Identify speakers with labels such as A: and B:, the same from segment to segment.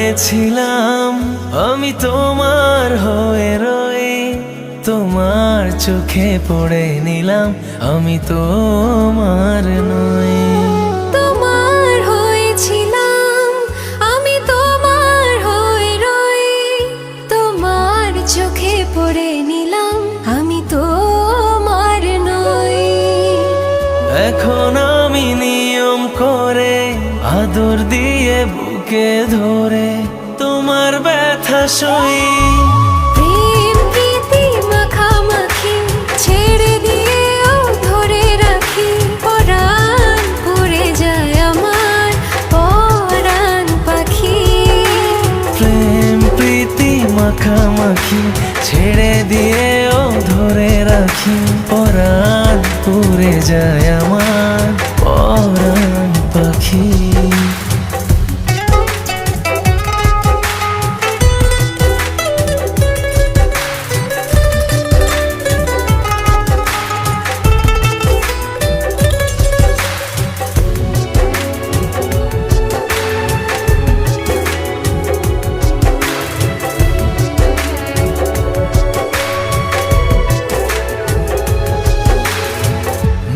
A: হয়েছিলাম আমি তোমার হয়ে রয়ে, তোমার চোখে পড়ে নিলাম আমি তোমার নই।
B: তোমার হয়েছিলাম আমি তোমার হয়ে রয়ে, তোমার চোখে পড়ে নিলাম আমি তোমার নই।
A: এখন আমি নিয়ম করে আদর দিয়ে বুকে ধরে তোমার ব্যথা সই।
B: প্রেম প্রীতি মাখামাখি ছেড়ে দিয়েও ধরে রাখি, পরাণ পড়ে যায় আমার পরাণ পাখি।
A: প্রেম প্রীতি মাখামাখি ছেড়ে দিয়েও ধরে রাখি, পরাণ পুড়ে যায় আমার পরাণ পাখি।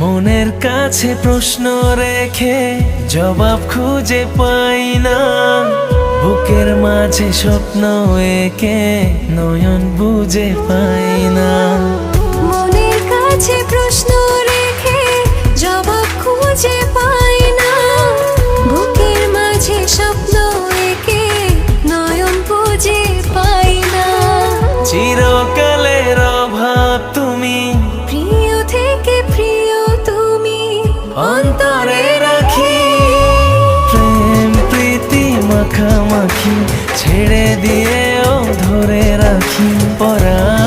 A: মনের কাছে প্রশ্ন রেখে জবাব খুঁজে পাই না, বুকের মাঝে স্বপ্ন এঁকে নয়ন বুঝে পাই না।
B: মনের কাছে প্রশ্ন রেখে জবাব খুঁজে পাই না, বুকের মাঝে স্বপ্ন এঁকে নয়ন বুঝে পাই না।
A: চিরকালের অভাব তুমি,
B: প্রিয় থেকে প্রিয় তুমি
A: অন্তরে রাখি। প্রেম প্রীতি মাখামাখি ছেড়ে দিয়েও ধরে রাখি, পরাণ